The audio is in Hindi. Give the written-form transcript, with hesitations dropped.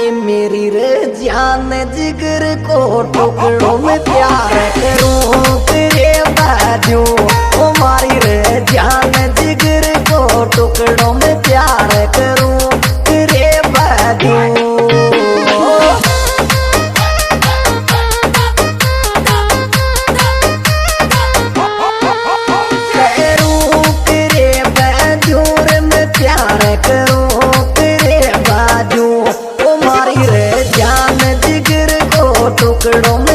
ए मेरी रे जान जिगर को टुकड़ों में प्यार करूं तेरे बाजू। ओ मारी रे जान जिगर को टुकड़ों में प्यार करूं तेरे बाजू। टुकड़ों